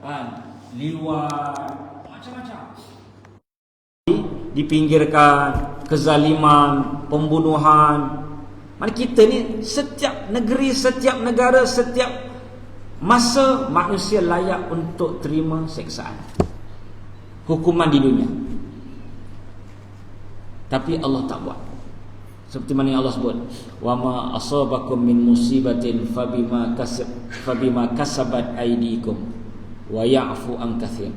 kan, liwat, macam-macam. Dipinggirkan, kezaliman, pembunuhan. Mana kita ni setiap negeri, setiap negara, setiap masa manusia layak untuk terima seksaan, hukuman di dunia. Tapi Allah tak buat. Seperti mana yang Allah sebut, wa ma asabakum min musibatin fabima kasabat aydikum wa ya'fu an katsir.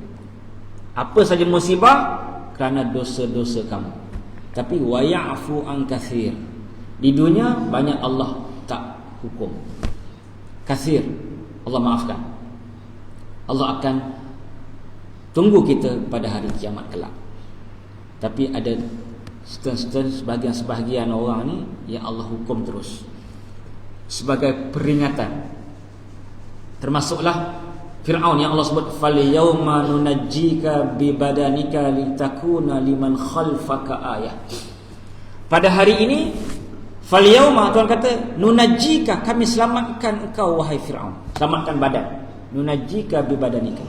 Apa saja musibah kerana dosa-dosa kamu. Tapi wa ya'fu an katsir. Di dunia banyak Allah tak hukum. Katsir, Allah maafkan. Allah akan tunggu kita pada hari kiamat kelak. Tapi ada sebahagian orang ni yang Allah hukum terus sebagai peringatan. Termasuklah Fir'aun yang Allah sebut fal yauma nunajjika bi badanika litakuna liman khalfaka ayah. Pada hari ini fal yauma, Tuhan kata nunajjika, kami selamatkan engkau wahai Fir'aun. Selamatkan badan. Nunajjika bi badanika,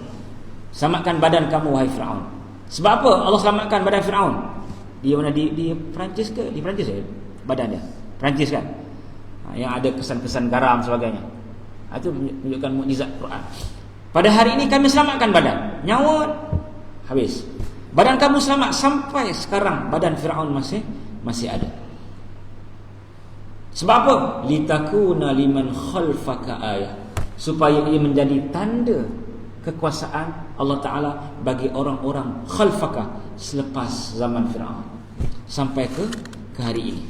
selamatkan badan kamu wahai Fir'aun. Sebab apa Allah selamatkan badan Fir'aun? Dia mana di Perancis ke? Di Perancis ya badan dia. Perancis kan? Yang ada kesan-kesan garam sebagainya. Itu menunjukkan mukjizat Quran. Pada hari ini kami selamatkan badan. Nyawa habis. Badan kamu selamat. Sampai sekarang badan Fir'aun masih ada. Sebab apa? Litakuna liman khalfaka ayah. Supaya ia menjadi tanda kekuasaan Allah Ta'ala bagi orang-orang khalfaka selepas zaman Fir'aun sampai ke hari ini.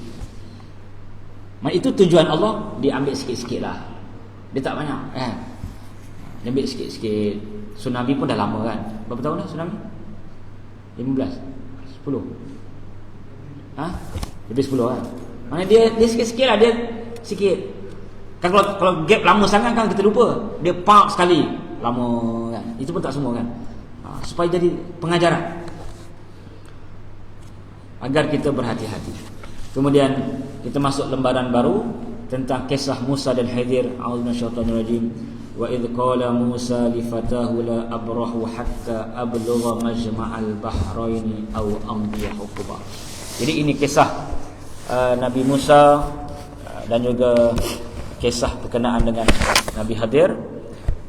Itu tujuan Allah. Diambil sikit-sikit lah, dia tak banyak kan. Dia ambil sikit-sikit. Tsunami pun dah lama kan. Berapa tahun dah tsunami? 15? 10? Lebih 10 kan. Mana dia sikit-sikit lah. Dia sikit kan. Kalau gap lama sangat kan kita lupa. Dia pump sekali lama kan. Itu pun tak semua kan. Supaya jadi pengajaran agar kita berhati-hati. Kemudian kita masuk lembaran baru tentang kisah Musa dan Khidir. A'udzu minasyaitonir rajim. Wa idz qala Musa li fatahu la abrahu hatta ablugha majma'al bahraini aw amdi huquba. Jadi ini kisah Nabi Musa dan juga kisah berkenaan dengan Nabi Khidir,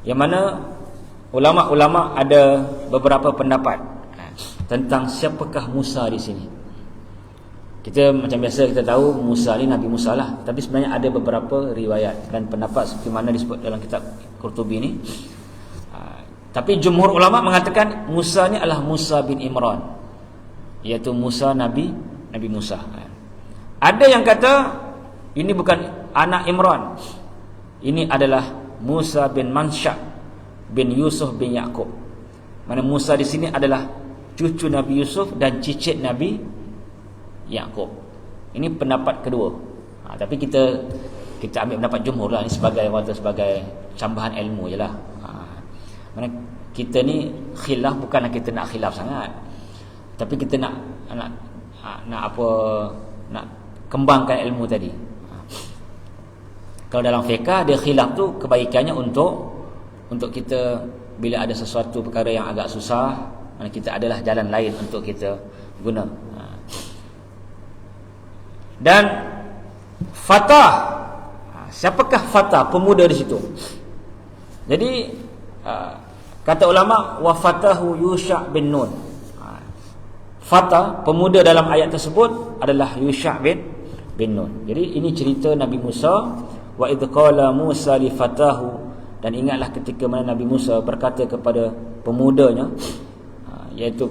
yang mana ulama-ulama ada beberapa pendapat tentang siapakah Musa di sini. Kita macam biasa kita tahu Musa ni Nabi Musa lah, tapi sebenarnya ada beberapa riwayat dan pendapat seperti mana disebut dalam kitab Qurtubi ni. Tapi jumhur ulama mengatakan Musa ni adalah Musa bin Imran, iaitu Musa Nabi Musa. Ada yang kata ini bukan anak Imran, ini adalah Musa bin Mansha bin Yusuf bin Yaqub. Mana Musa di sini adalah cucu Nabi Yusuf dan cicit Nabi Yaqub. Ini pendapat kedua. Tapi kita ambil pendapat jumhur lah. Ini sebagai cambahan ilmu je lah. Mana kita ni khilaf bukanlah kita nak khilaf sangat, tapi kita nak kembangkan ilmu tadi. Kalau dalam fiqh dia khilaf tu kebaikannya untuk kita bila ada sesuatu perkara yang agak susah, mana kita adalah jalan lain untuk kita guna. Dan Fatah, siapakah Fatah? Pemuda di situ. Jadi kata ulama wa fatahu Yusha' bin Nun. Fatah, pemuda dalam ayat tersebut adalah Yusha' bin Nun. Jadi ini cerita Nabi Musa. Wa idz qala Musa li fatahu, dan ingatlah ketika mana Nabi Musa berkata kepada pemudanya, iaitu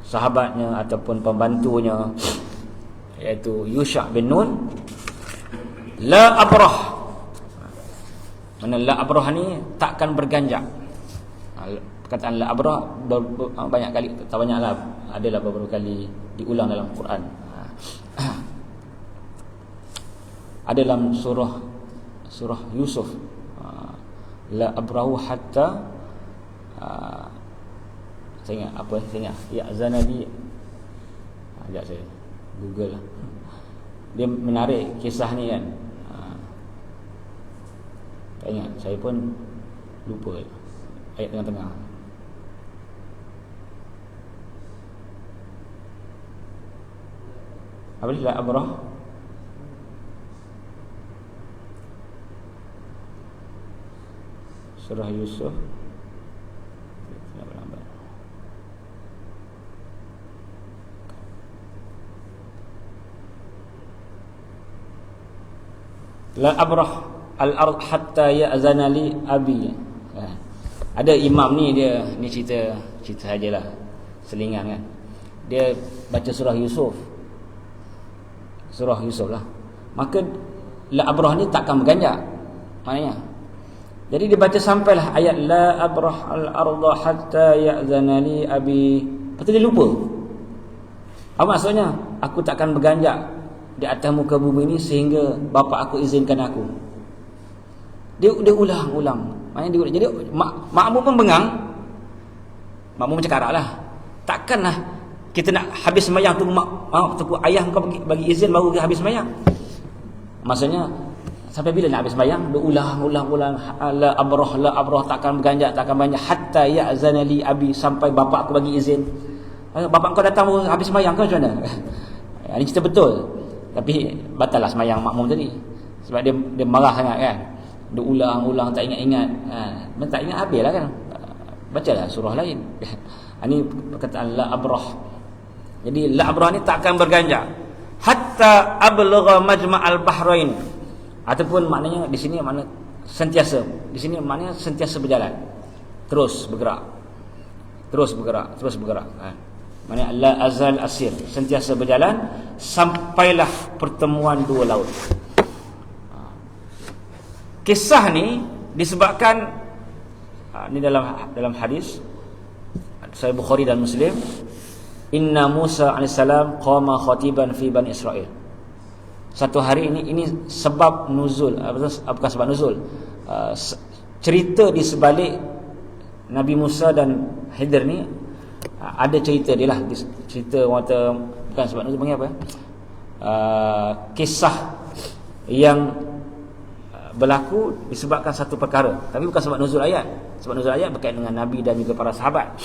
sahabatnya ataupun pembantunya, iaitu Yusha' bin Nun, la abrah. Mana la abrah ni takkan berganjak. Perkataan la abrah banyak kali, tak banyaklah, adalah beberapa kali diulang dalam Quran. Ada dalam surah Yusuf, la abrahu hatta saya ingat ya zanadi. Sekejap saya Google lah. Dia menarik kisah ni kan. Tak ingat, saya pun Lupa ayat tengah-tengah. Apa dia? La abrah. Surah Yusuf. La abrah al-ard hatta ya'zana li abi. Ada imam ni, dia ni cerita sajalah, selingan kan. Dia baca surah Yusuf. Surah Yusuf lah. Maka la abrah ni takkan berganjak maknanya. Jadi dia baca sampailah ayat la abrah al-ardha hatta ya'zana li abi. Lepas tu dia lupa. Apa maksudnya? Aku takkan berganjak di atas muka bumi ini sehingga bapa aku izinkan aku. Dia ulang-ulang. Maknanya dia, jadi makmum pun bengang. Makmum macam karak lah. Takkanlah kita nak habis sembahyang tu ayah kau bagi izin baru habis sembahyang. Maksudnya sampai bila nak habis sembahyang? Dia ulang la abrah takkan berganjak hatta ya'zana li abi, sampai bapa aku bagi izin. Bapa kau datang baru habis sembahyang kau macam mana? Ini cerita betul. Tapi batallah sembahyang makmum tadi. Sebab dia marah sangat kan. Dia ulang-ulang tak ingat-ingat. Tak ingat habislah kan. Bacalah surah lain. Ini perkataan la abrah. Jadi la abrah ni takkan berganjak hatta ablugha majma'al bahrain. Ataupun maknanya di sini makna sentiasa. Di sini maknanya sentiasa berjalan. Terus bergerak. Terus bergerak. Maknanya la azal asir, sentiasa berjalan sampailah pertemuan dua laut. Kisah ni disebabkan ni dalam hadis Sahih Bukhari dan Muslim, inna Musa alaihissalam qama khatiban fi Bani Israel. Satu hari ini sebab nuzul, bukan sebab nuzul, cerita di sebalik Nabi Musa dan Khidir ni. Ada cerita dia lah, cerita kata bukan sebab nuzul, panggil apa kisah yang berlaku disebabkan satu perkara, tapi bukan sebab nuzul ayat. Sebab nuzul ayat berkaitan dengan Nabi dan juga para sahabat.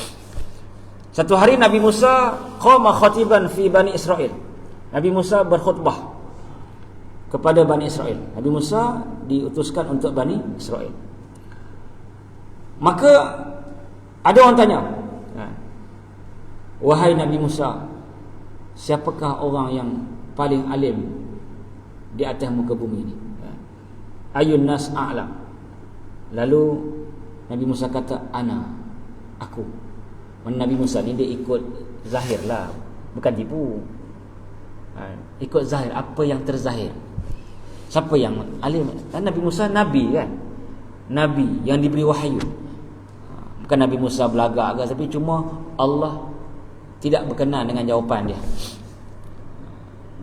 Satu hari Nabi Musa qama khatiban fi Bani Israel. Nabi Musa berkhutbah kepada Bani Israel. Nabi Musa diutuskan untuk Bani Israel. Maka ada orang tanya, wahai Nabi Musa, siapakah orang yang paling alim di atas muka bumi ini? Ayun nas a'lam. Lalu Nabi Musa kata, aku. Nabi Musa ni dia ikut zahir lah, bukan tipu. Ikut zahir, apa yang terzahir. Siapa yang alim? Nabi Musa Nabi kan, Nabi yang diberi wahyu. Bukan Nabi Musa belagak ke, tapi cuma Allah tidak berkenan dengan jawapan dia.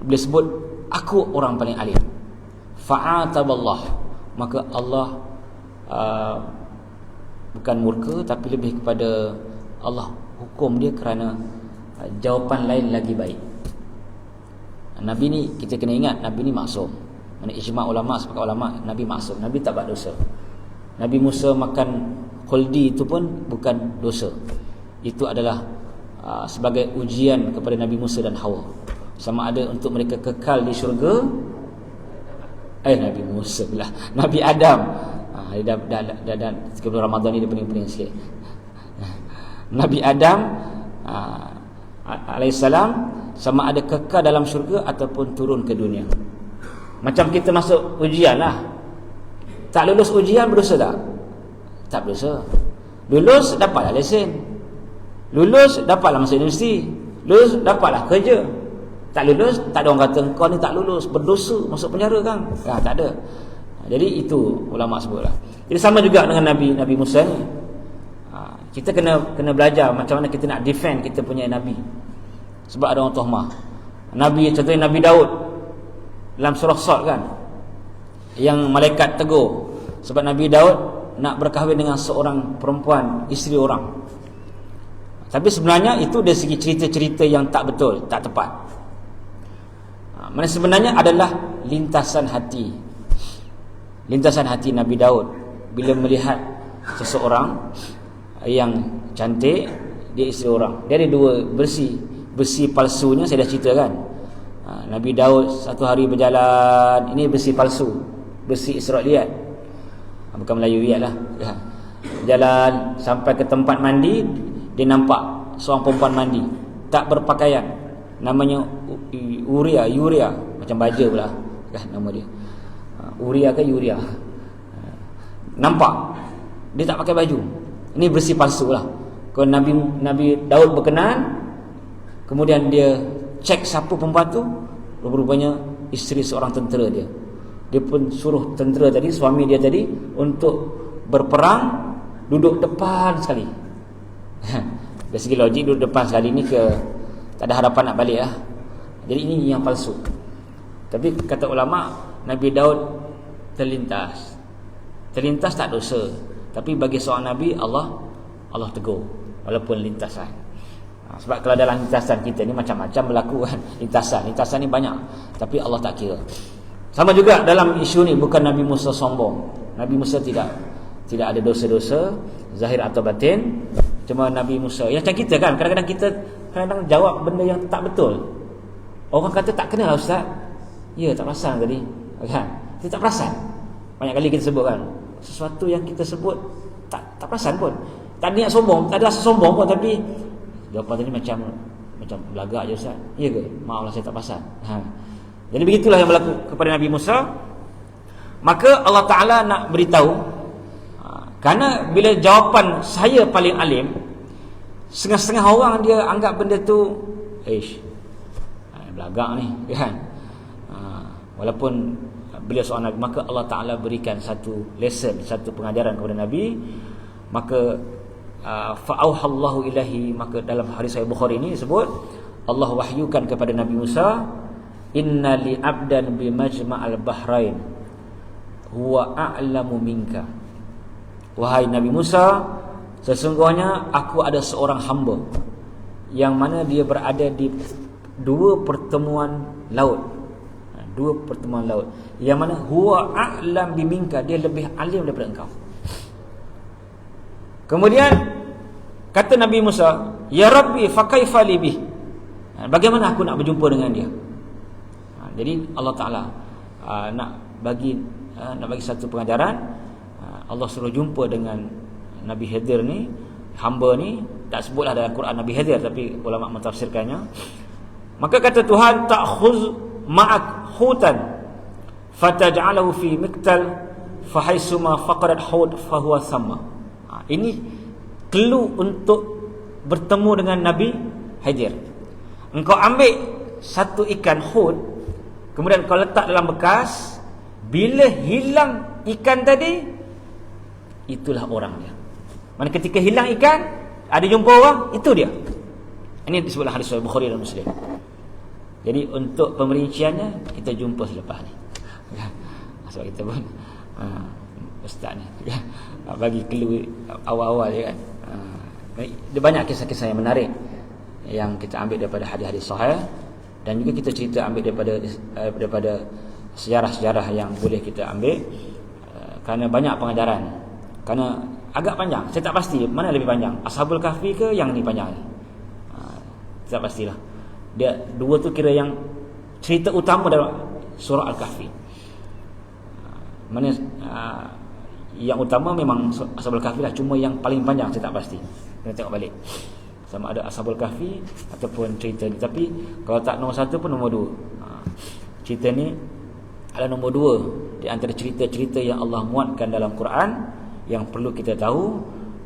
Bila sebut aku orang paling alim, fa'ataballah, maka Allah bukan murka, tapi lebih kepada Allah hukum dia kerana jawapan lain lagi baik. Nabi ni kita kena ingat, Nabi ni maksum. Mana ijma' ulama, sepakat ulama, Nabi maksum, Nabi tak buat dosa. Nabi Musa makan khuldi itu pun bukan dosa. Itu adalah sebagai ujian kepada Nabi Musa dan Hawa, sama ada untuk mereka kekal di syurga. Nabi Musa pula, Nabi Adam. Dah sebelum Ramadan ni dia pening-pening sikit. Nabi Adam alaihissalam sama ada kekal dalam syurga ataupun turun ke dunia. Macam kita masuk ujian lah. Tak lulus ujian berdosa tak? Tak berdosa. Lulus dapatlah lesen, lulus dapatlah masuk universiti, lulus dapatlah kerja. Tak lulus, tak ada orang kata kau ni tak lulus, berdosa, masuk penjara kan? Tak ada. Jadi itu ulama sebutlah. Jadi sama juga dengan Nabi Musa ni. Kita kena belajar macam mana kita nak defend kita punya Nabi. Sebab ada orang tuhmah. Nabi, contohnya Nabi Daud dalam surah Sad kan, yang malaikat tegur sebab Nabi Daud nak berkahwin dengan seorang perempuan, isteri orang. Tapi sebenarnya itu dari segi cerita-cerita yang tak betul, tak tepat. Mana sebenarnya adalah lintasan hati. Lintasan hati Nabi Daud bila melihat seseorang yang cantik, dia isteri orang. Dia ada dua besi palsunya saya dah ceritakan. Nabi Daud satu hari berjalan, ini besi palsu, besi Israiliyat, bukan Melayuiyat lah. Jalan sampai ke tempat mandi, dia nampak seorang perempuan mandi, tak berpakaian, namanya Uria, macam baja pula kan nama dia. Uria ke Yuria. Nampak dia tak pakai baju. Ini besi palsu lah. Kalau Nabi Daud berkenan, kemudian dia cek siapa perempuan tu, rupanya isteri seorang tentera dia. Dia pun suruh tentera tadi, suami dia tadi, untuk berperang, duduk depan sekali. Dari segi logik duduk depan sekali ni tak ada harapan nak balik lah. Jadi ini yang palsu. Tapi kata ulama, Nabi Daud terlintas tak dosa, tapi bagi seorang Nabi Allah tegur walaupun lintasan. Sebab kalau dalam lintasan kita ni macam-macam berlaku kan. Lintasan ni banyak, tapi Allah tak kira. Sama juga dalam isu ni, bukan Nabi Musa sombong. Nabi Musa tidak ada dosa-dosa zahir atau batin. Cuma Nabi Musa, ya macam kita kan, kadang-kadang kita jawab benda yang tak betul. Orang kata tak kena lah ustaz. Ya, tak perasan tadi kan. Kita tak perasan. Banyak kali kita sebut kan, sesuatu yang kita sebut tak perasan pun. Tak niat sombong, tak ada rasa sombong pun, tapi jawapan tadi macam belagak je ustaz. Ya ke? Maaflah saya tak perasan. Jadi begitulah yang berlaku kepada Nabi Musa. Maka Allah Ta'ala nak beritahu, kerana bila jawapan saya paling alim, setengah-setengah orang dia anggap benda tu belagak ni kan. Walaupun beliau seorang Nabi, maka Allah Ta'ala berikan satu lesson, satu pengajaran kepada Nabi. Maka fa'auhallahu ilahi, maka dalam hadis Sahih Bukhari ini disebut Allah wahyukan kepada Nabi Musa, inna li abdan bimajma'al bahrain huwa a'lamu minka. Wahai Nabi Musa, sesungguhnya aku ada seorang hamba yang mana dia berada di dua pertemuan laut, yang mana huwa a'lam biminka, dia lebih alim daripada engkau. Kemudian kata Nabi Musa, ya Rabbi fa kaifa li bih, bagaimana aku nak berjumpa dengan dia? Jadi Allah Ta'ala nak bagi satu pengajaran. Allah suruh jumpa dengan Nabi Khidir ni, hamba ni. Tak sebutlah dalam Quran Nabi Khidir, tapi ulama mentafsirkannya. Maka kata Tuhan, ta'khuz ma'ak hutan fataj'alahu fi miktal fahaisuma faqarat hud fahuwa thamma. Ini clue untuk bertemu dengan Nabi Khidir. Engkau ambil satu ikan hud, kemudian kau letak dalam bekas. Bila hilang ikan tadi, itulah orang dia. Mana ketika hilang ikan, ada jumpa orang, itu dia. Ini disebutlah hadis Sahih Bukhari dan Muslim. Jadi untuk pemerinciannya kita jumpa selepas ni. Sebab kita pun ustaz ni bagi clue awal-awal je kan. Dia banyak kisah-kisah yang menarik yang kita ambil daripada hadis-hadis sahih, dan juga kita cerita ambil daripada sejarah-sejarah yang boleh kita ambil, kerana banyak pengajaran. Kerana agak panjang, saya tak pasti mana lebih panjang, Ashabul Kahfi ke yang ni panjang ni. Tak pastilah. Dia dua tu kira yang cerita utama dalam surah Al-Kahfi. Mana yang utama memang Ashabul Kahfi lah, cuma yang paling panjang saya tak pasti. Kena tengok balik sama ada Ashabul Kahfi ataupun cerita ni. Tapi kalau tak nombor satu pun nombor dua. Cerita ni adalah nombor dua di antara cerita-cerita yang Allah muatkan dalam Quran, yang perlu kita tahu,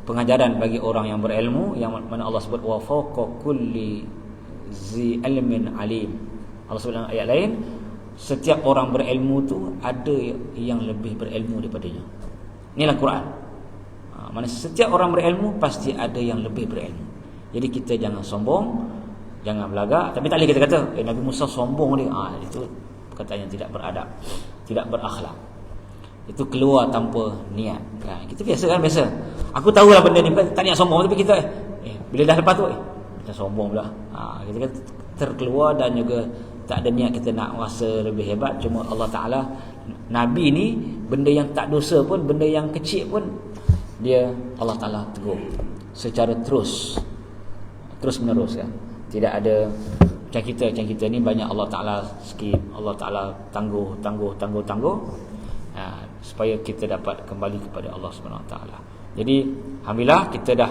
pengajaran bagi orang yang berilmu, yang mana Allah sebut wa fawqa kulli zi ilmin alim. Allah sebut dalam ayat lain, setiap orang berilmu tu ada yang lebih berilmu daripadanya. Inilah Quran. Mana setiap orang berilmu pasti ada yang lebih berilmu. Jadi kita jangan sombong, jangan belagak. Tapi tak boleh kita kata Nabi Musa sombong dia. Itu perkataan yang tidak beradab, tidak berakhlak. Itu keluar tanpa niat. Kita biasa kan, biasa. Aku tahulah benda ni tak niat sombong, tapi kita bila dah lepas tu kita sombong pula. Kita kan terkeluar, dan juga tak ada niat kita nak rasa lebih hebat. Cuma Allah Ta'ala, Nabi ni benda yang tak dosa pun, benda yang kecil pun dia Allah Ta'ala tegur secara terus menerus kan. Tidak ada macam kita ni banyak Allah Ta'ala skip, Allah Ta'ala tangguh supaya kita dapat kembali kepada Allah Subhanahu Wa Ta'ala. Jadi alhamdulillah kita dah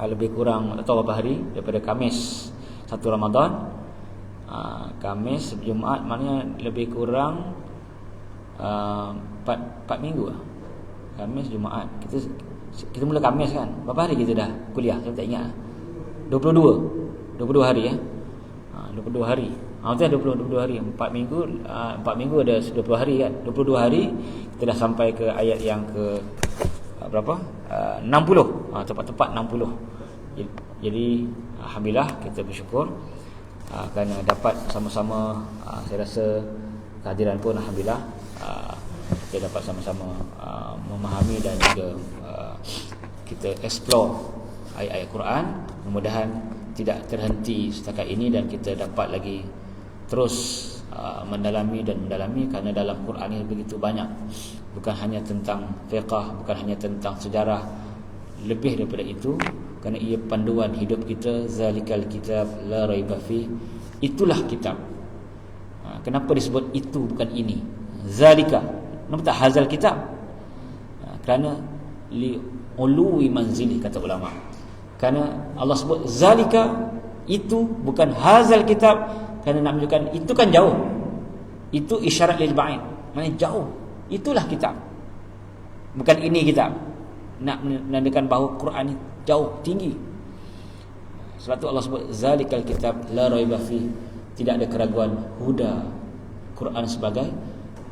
lebih kurang tak tahu berapa hari daripada Khamis 1 Ramadan. Khamis, Jumaat, maknanya lebih kurang 4 minggu lah. Khamis, Jumaat. Kita mula Khamis kan. Berapa hari kita dah kuliah? Saya tak ingat. 22 hari ya. 22 hari. Betul 22 hari. 4 minggu ada 20 hari kan. 22 hari kita dah sampai ke ayat yang ke berapa? 60. Tepat-tepat 60. Jadi alhamdulillah kita bersyukur kerana dapat sama-sama, saya rasa kehadiran pun alhamdulillah kita dapat sama-sama memahami dan juga kita explore ayat-ayat Quran. Mudah-mudahan tidak terhenti setakat ini dan kita dapat lagi terus mendalami kerana dalam Quran ini begitu banyak, bukan hanya tentang fiqh, bukan hanya tentang sejarah, lebih daripada itu, kerana ia panduan hidup kita. Zalikal kitab la raiba fi, itulah kitab. Kenapa disebut itu bukan ini? Zalika, kenapa tak hazal kitab? Kerana li ului manzili, kata ulama. Kerana Allah sebut zalika, itu, bukan hazal kitab, kerana nak menunjukkan itu kan jauh. Itu isyarat lil ba'id, maknanya jauh. Itulah kitab, bukan ini kitab. Nak menandakan bahawa Quran ni jauh, tinggi. Sebab tu Allah sebut zalikal kitab la raiba fi, tidak ada keraguan, huda, Quran sebagai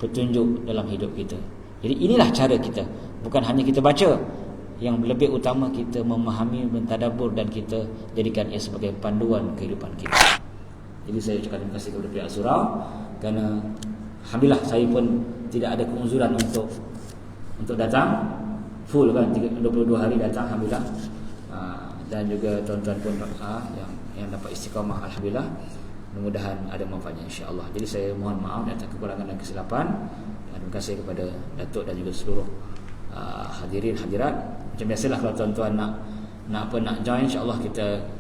petunjuk dalam hidup kita. Jadi inilah cara kita, bukan hanya kita baca, yang lebih utama kita memahami, mentadabbur, dan kita jadikan ia sebagai panduan kehidupan kita. Jadi saya ucapkan terima kasih kepada pihak surau, kerana alhamdulillah saya pun tidak ada keuzuran untuk datang full kan, 22 hari datang alhamdulillah. Dan juga tuan-tuan pun yang dapat istiqamah alhamdulillah. Mudah-mudahan ada manfaatnya insya-Allah. Jadi saya mohon maaf atas kekurangan dan kesilapan. Terima kasih kepada Datuk dan juga seluruh hadirin hadirat. Macam biasalah kalau tuan-tuan nak join, insya-Allah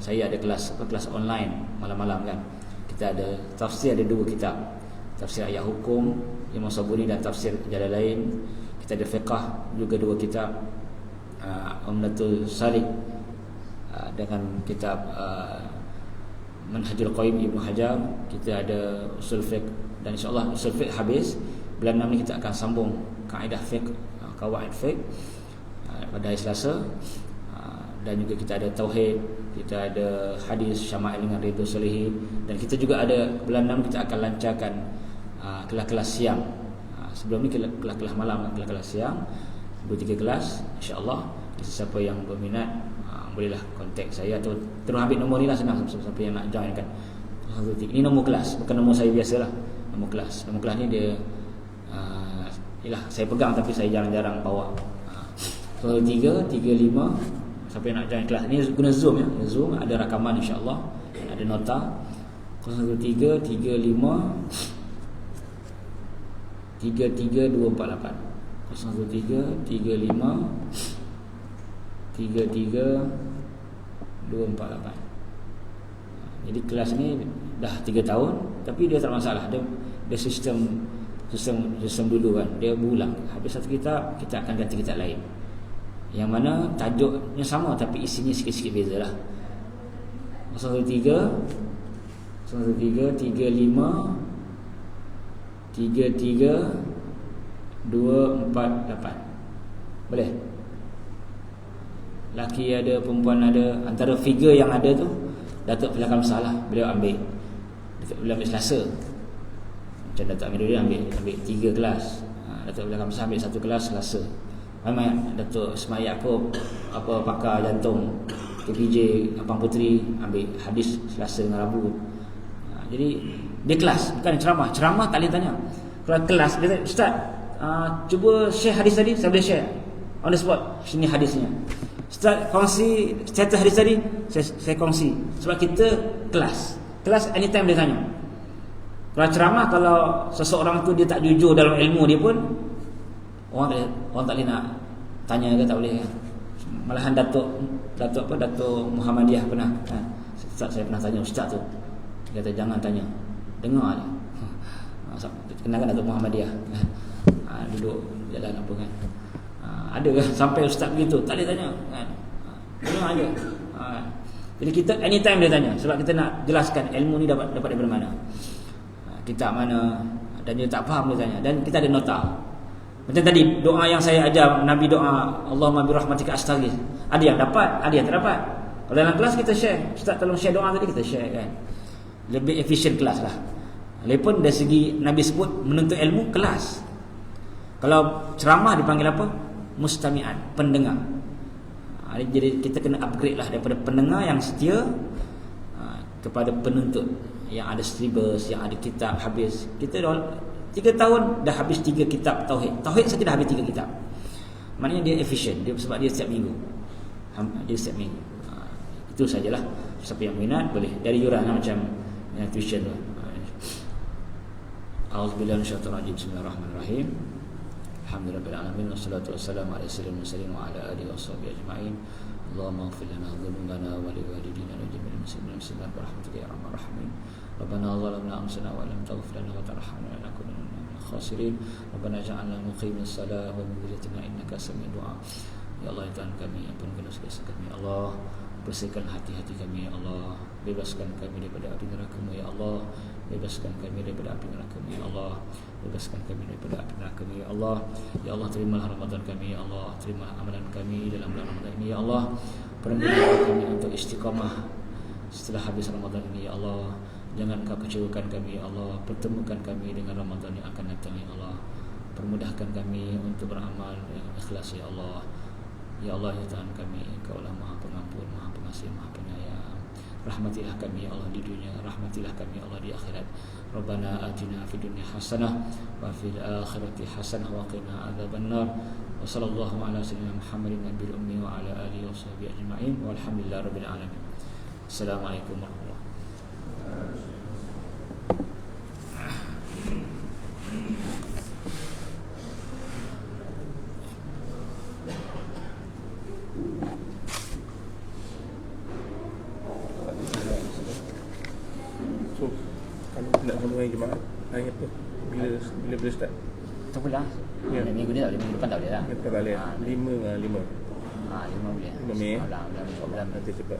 saya ada kelas online malam-malam kan. Kita ada tafsir, ada 2 kitab. Tafsir ayat hukum Imam Sabuni dan tafsir Jalalain. Kita ada fiqh juga 2 kitab, Umdatul Salik dengan kitab Manhajul Qayyim Ibnu Hajar. Kita ada usul fiqh, dan insya-Allah usul fiqh habis. Bulan 6 ni kita akan sambung kaedah fiqh, qawaid fiqh pada hari Selasa. Dan juga kita ada tauhid, kita ada hadis syama'il dengan ridho solihin, dan kita juga ada bulan 6 kita akan lancarkan kelas-kelas siang. Sebelum ni kelas-kelas malam, kelas-kelas siang, 2-3 kelas insya-Allah. Sesiapa yang berminat bolehlah kontak saya atau terus ambil nombor ni lah, senang siapa yang nak join kan. Ini nombor kelas, bukan nombor saya biasalah. Nombor kelas ni dia ialah saya pegang tapi saya jarang-jarang bawa. 03 35, siapa yang nak join kelas ni guna Zoom ya. Zoom ada rakaman insya-Allah, ada nota. 03 35 33248, 03 35 33248. Jadi kelas ni dah 3 tahun, tapi dia tak masalah. Dia sistem dulu kan, dia berulang. Habis satu kitab, kita akan ganti kitab lain, yang mana tajuknya sama tapi isinya sikit-sikit beza lah. 03 35 33248. Boleh? Laki ada, perempuan ada. Antara figure yang ada tu Datuk Pelakam salah, beliau ambil Selasa. Macam Datuk Amiruddin ambil 3 kelas. Datuk Pelakam Sah ambil 1 kelas Selasa. Memang Datuk Ismail Yaakob pakar jantung KPJ Abang Puteri ambil hadis Selasa dengan Rabu. Jadi dia kelas, bukan ceramah tak boleh tanya. Kalau kelas dia kata, "Ustaz, cuba share hadis tadi." Saya boleh share on the spot, sini hadisnya. Ustaz kongsi status hadis tadi, saya kongsi. Sebab kita kelas anytime dia tanya. Kalau ceramah, kalau seseorang tu dia tak jujur dalam ilmu dia pun, orang tak boleh nak tanya ke tak boleh. Malahan Datuk Muhammadiyah pernah, Ustaz, saya pernah tanya Ustaz tu, dia kata jangan tanya, dengar je. Kenal kan Datuk Muhammadiyah, duduk jalan apa kan, ada ke sampai Ustaz begitu, tak boleh tanya kan, dengar je. Jadi kita anytime dia tanya, sebab kita nak jelaskan ilmu ni dapat daripada mana, kitab mana, dan dia tak faham dia tanya, dan kita ada nota. Macam tadi doa yang saya ajar, Nabi doa Allahumma bi rahmatika astaghith. Ada yang dapat, ada yang tak dapat. Kalau dalam kelas kita share, Ustaz tolong share doa tadi, kita share kan. Lebih efisien kelas lah. Walaupun dari segi Nabi sebut menuntut ilmu kelas. Kalau ceramah dipanggil apa? Mustami'an, pendengar. Jadi kita kena upgrade lah daripada pendengar yang setia kepada penuntut yang ada syllabus, yang ada kitab habis. Kita dah 3 tahun dah habis 3 kitab tauhid. Tauhid saja dah habis 3 kitab. Maknanya dia efisien, dia sebab dia setiap minggu. Dia setiap minggu. Itu sajalah. Siapa yang minat boleh dari yuran macam tuition tu. A'udzubillahi minasyaitonir rajim. Bismillahirrahmanirrahim. Alhamdulillahirabbil alamin wassalatu wassalamu ala sayyidil mursalin wa ala alihi washabbihi ajmain. Allahumma ighfir lana dhunubana wa li walidina wa jami'il muslimin wa rahmatika ya arhamar rahimin. Rabbana zalamna anfusana wa lam taghfir lana wa tarhamna lanakunanna minal khasirin. Rabbana ja'alna muqimis salah wa min dhurriyyatina innaka sami'ud du'a. Ya Allah, ya Tuhan kami, ampunkan dosa-dosa kami ya Allah, bersihkan hati-hati kami ya Allah, bebaskan kami daripada api neraka-Mu ya Allah, bebaskan kami daripada api neraka-Mu ya Allah, bebaskan kami daripada api neraka-Mu ya Allah. Ya Allah, terimalah Ramadan kami ya Allah, terima amalan kami dalam bulan Ramadan ini ya Allah. Permudah kami untuk istiqamah setelah habis Ramadan ini ya Allah. Jangan Kau kecewakan kami ya Allah, pertemukan kami dengan Ramadan yang akan datang ya Allah. Permudahkan kami untuk beramal yang ikhlas ya Allah. Ya Allah, ya Tuhan kami, Engkau-lah Maha Pengampun, Maha Pengasih, Maha Penyayang. Rahmatilah kami ya Allah di dunia, rahmatilah kami ya Allah di akhirat. Rabbana atina fid dunya hasanah wa fil akhirati hasanah wa qina adzabannar. Wa sallallahu ala sayyidina Muhammadin nabiyil ummi wa ala alihi washabbihi ajma'in. Walhamdulillahi rabbil alamin. Assalamualaikum warahmatullahi wabarakatuh. Jemaah hari apa? Bila start? Tak boleh lah. Minggu ni tak boleh, minggu depan tak boleh lah. Tak boleh. 5 5 boleh. 5 Mei. Bulan Nanti cepat.